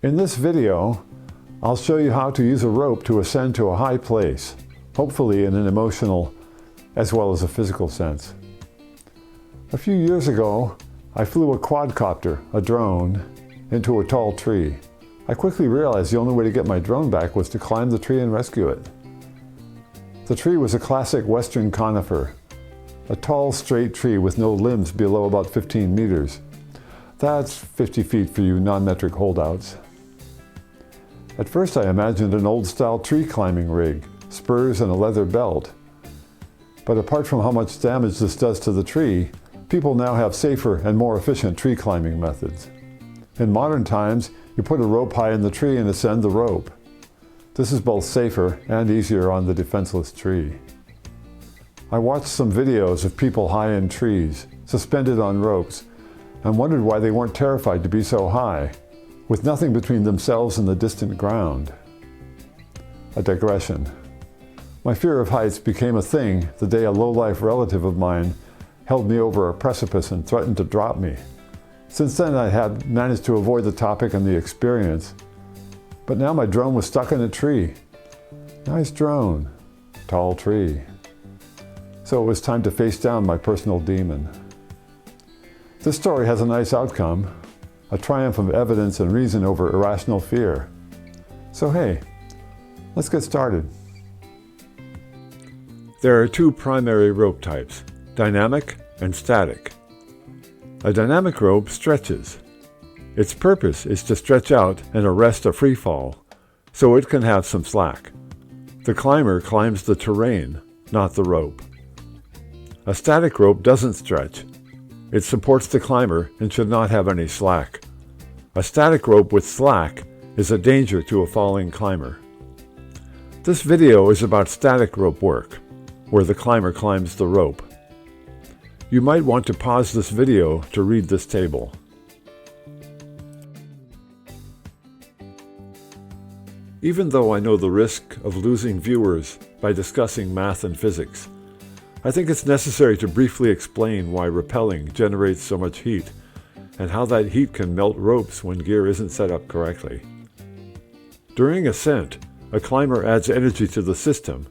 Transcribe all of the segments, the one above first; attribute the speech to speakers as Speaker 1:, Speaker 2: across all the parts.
Speaker 1: In this video, I'll show you how to use a rope to ascend to a high place, hopefully in an emotional as well as a physical sense. A few years ago, I flew a quadcopter, a drone, into a tall tree. I quickly realized the only way to get my drone back was to climb the tree and rescue it. The tree was a classic western conifer, a tall, straight tree with no limbs below about 15 meters. That's 50 feet for you non-metric holdouts. At first I imagined an old-style tree climbing rig, spurs and a leather belt. But apart from how much damage this does to the tree, people now have safer and more efficient tree climbing methods. In modern times, you put a rope high in the tree and ascend the rope. This is both safer and easier on the defenseless tree. I watched some videos of people high in trees, suspended on ropes, and wondered why they weren't terrified to be so high, with nothing between themselves and the distant ground. A digression. My fear of heights became a thing the day a low-life relative of mine held me over a precipice and threatened to drop me. Since then I had managed to avoid the topic and the experience, but now my drone was stuck in a tree. Nice drone, tall tree. So it was time to face down my personal demon. This story has a nice outcome, a triumph of evidence and reason over irrational fear. So hey, let's get started. There are two primary rope types, dynamic and static. A dynamic rope stretches. Its purpose is to stretch out and arrest a free fall, so it can have some slack. The climber climbs the terrain, not the rope. A static rope doesn't stretch. It supports the climber and should not have any slack. A static rope with slack is a danger to a falling climber. This video is about static rope work, where the climber climbs the rope. You might want to pause this video to read this table. Even though I know the risk of losing viewers by discussing math and physics, I think it's necessary to briefly explain why rappelling generates so much heat and how that heat can melt ropes when gear isn't set up correctly. During ascent, a climber adds energy to the system,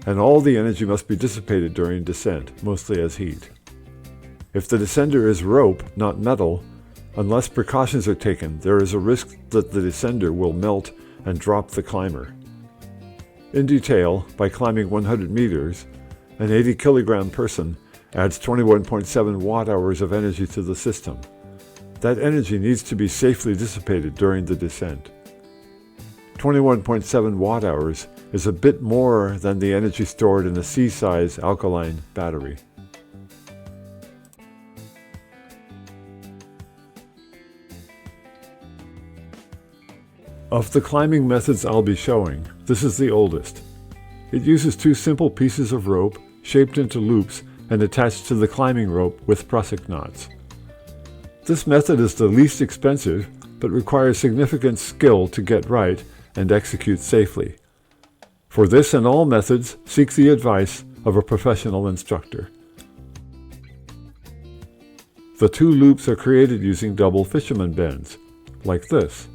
Speaker 1: and all the energy must be dissipated during descent, mostly as heat. If the descender is rope, not metal, unless precautions are taken, there is a risk that the descender will melt and drop the climber. In detail, by climbing 100 meters, an 80-kilogram person adds 21.7 watt-hours of energy to the system. That energy needs to be safely dissipated during the descent. 21.7 watt-hours is a bit more than the energy stored in a C-size alkaline battery. Of the climbing methods I'll be showing, this is the oldest. It uses two simple pieces of rope shaped into loops and attached to the climbing rope with Prusik knots. This method is the least expensive, but requires significant skill to get right and execute safely. For this and all methods, seek the advice of a professional instructor. The two loops are created using double fisherman bends, like this.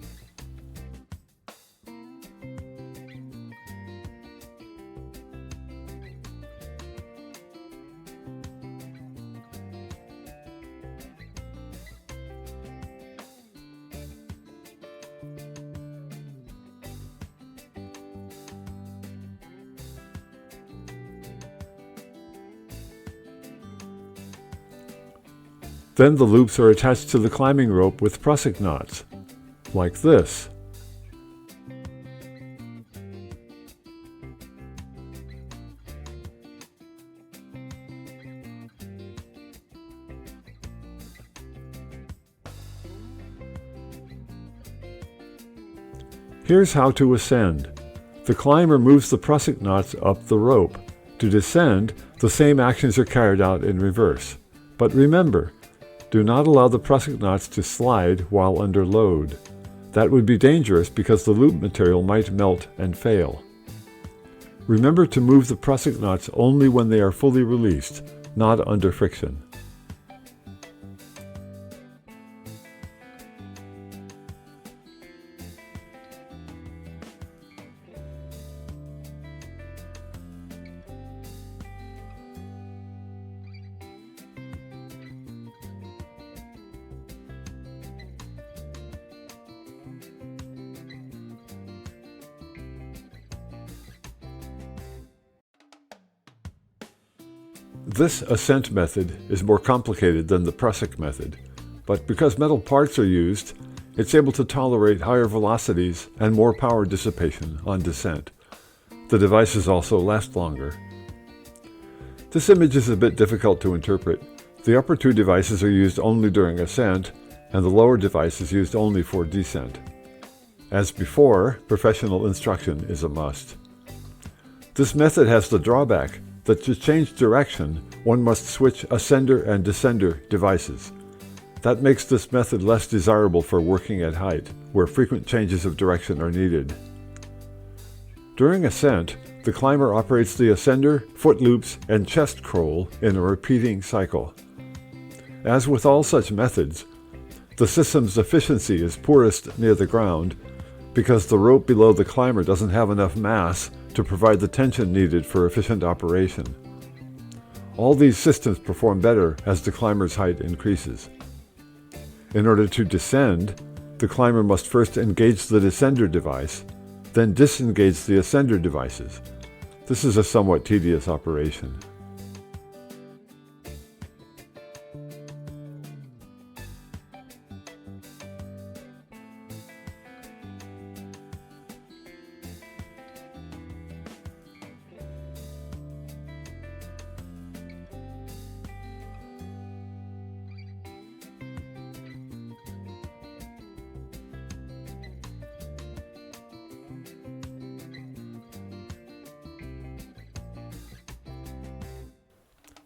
Speaker 1: Then the loops are attached to the climbing rope with Prusik knots, like this. Here's how to ascend. The climber moves the Prusik knots up the rope. To descend, the same actions are carried out in reverse. But remember, do not allow the Prusik knots to slide while under load. That would be dangerous because the loop material might melt and fail. Remember to move the Prusik knots only when they are fully released, not under friction. This Ascent method is more complicated than the Prusik method, but because metal parts are used, it's able to tolerate higher velocities and more power dissipation on descent. The devices also last longer. This image is a bit difficult to interpret. The upper two devices are used only during ascent, and the lower device is used only for descent. As before, professional instruction is a must. This method has the drawback that to change direction, one must switch ascender and descender devices. That makes this method less desirable for working at height, where frequent changes of direction are needed. During ascent, the climber operates the ascender, foot loops, and chest croll in a repeating cycle. As with all such methods, the system's efficiency is poorest near the ground because the rope below the climber doesn't have enough mass to provide the tension needed for efficient operation. All these systems perform better as the climber's height increases. In order to descend, the climber must first engage the descender device, then disengage the ascender devices. This is a somewhat tedious operation.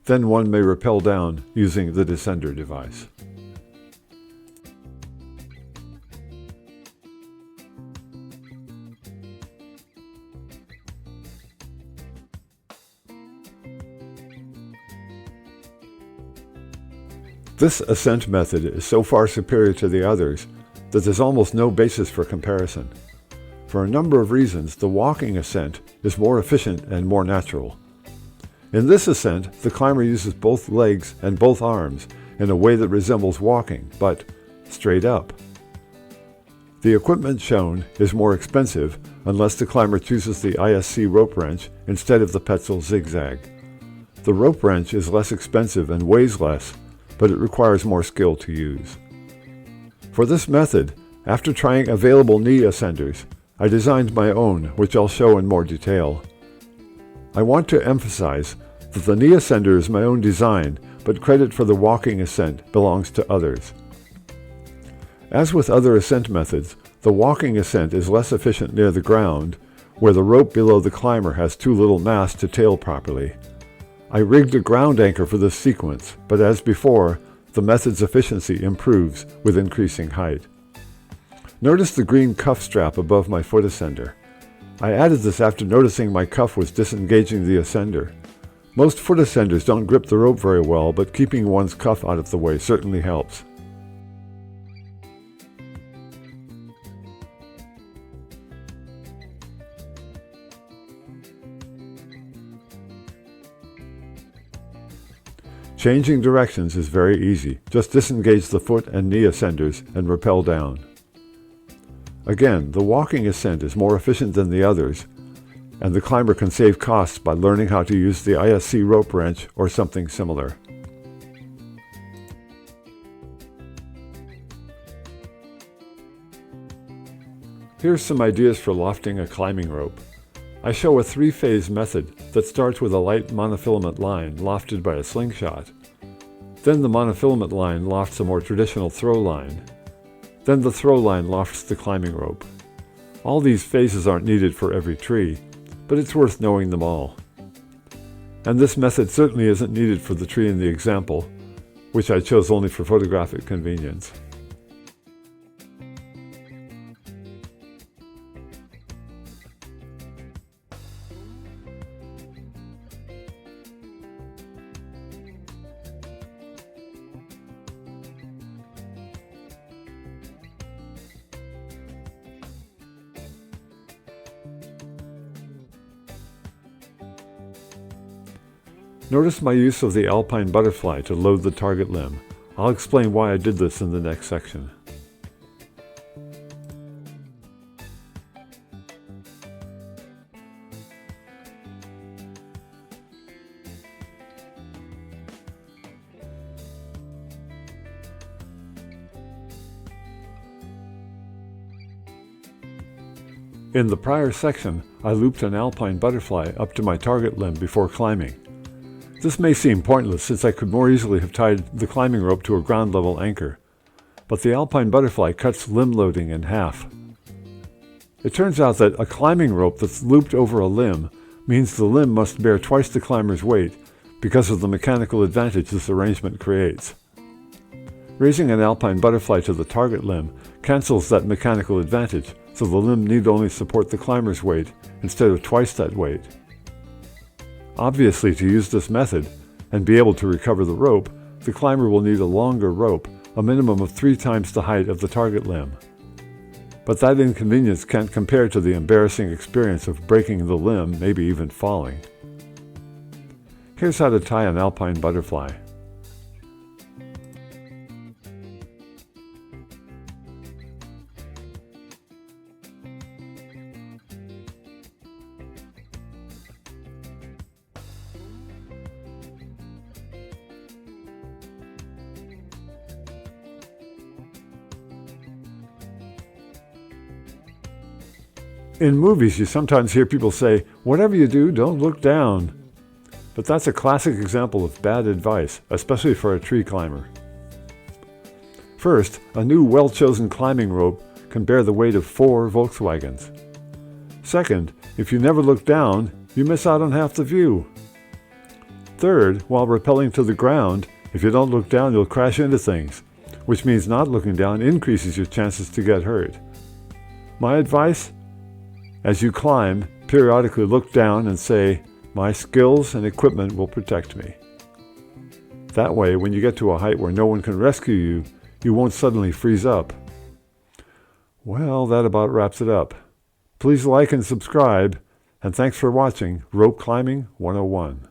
Speaker 1: Then one may rappel down using the descender device. This ascent method is so far superior to the others that there's almost no basis for comparison. For a number of reasons, the walking ascent is more efficient and more natural. In this ascent, the climber uses both legs and both arms in a way that resembles walking, but straight up. The equipment shown is more expensive unless the climber chooses the ISC rope wrench instead of the Petzl zigzag. The rope wrench is less expensive and weighs less, but it requires more skill to use. For this method, after trying available knee ascenders, I designed my own, which I'll show in more detail. I want to emphasize that the knee ascender is my own design, but credit for the walking ascent belongs to others. As with other ascent methods, the walking ascent is less efficient near the ground, where the rope below the climber has too little mass to tail properly. I rigged a ground anchor for this sequence, but as before, the method's efficiency improves with increasing height. Notice the green cuff strap above my foot ascender. I added this after noticing my cuff was disengaging the ascender. Most foot ascenders don't grip the rope very well, but keeping one's cuff out of the way certainly helps. Changing directions is very easy. Just disengage the foot and knee ascenders and rappel down. Again, the walking ascent is more efficient than the others, and the climber can save costs by learning how to use the ISC rope wrench or something similar. Here's some ideas for lofting a climbing rope. I show a three-phase method that starts with a light monofilament line lofted by a slingshot. Then the monofilament line lofts a more traditional throw line. Then the throw line lofts the climbing rope. All these phases aren't needed for every tree, but it's worth knowing them all. And this method certainly isn't needed for the tree in the example, which I chose only for photographic convenience. Notice my use of the Alpine Butterfly to load the target limb. I'll explain why I did this in the next section. In the prior section, I looped an Alpine Butterfly up to my target limb before climbing. This may seem pointless since I could more easily have tied the climbing rope to a ground level anchor, but the Alpine Butterfly cuts limb loading in half. It turns out that a climbing rope that's looped over a limb means the limb must bear twice the climber's weight because of the mechanical advantage this arrangement creates. Raising an Alpine Butterfly to the target limb cancels that mechanical advantage, so the limb need only support the climber's weight instead of twice that weight. Obviously, to use this method and be able to recover the rope, the climber will need a longer rope, a minimum of 3 times the height of the target limb. But that inconvenience can't compare to the embarrassing experience of breaking the limb, maybe even falling. Here's how to tie an Alpine Butterfly. In movies, you sometimes hear people say, "Whatever you do, don't look down." But that's a classic example of bad advice, especially for a tree climber. First, a new well-chosen climbing rope can bear the weight of 4 Volkswagens. Second, if you never look down, you miss out on half the view. Third, while rappelling to the ground, if you don't look down, you'll crash into things, which means not looking down increases your chances to get hurt. My advice? As you climb, periodically look down and say, "My skills and equipment will protect me." That way, when you get to a height where no one can rescue you, you won't suddenly freeze up. Well, that about wraps it up. Please like and subscribe, and thanks for watching Rope Climbing 101.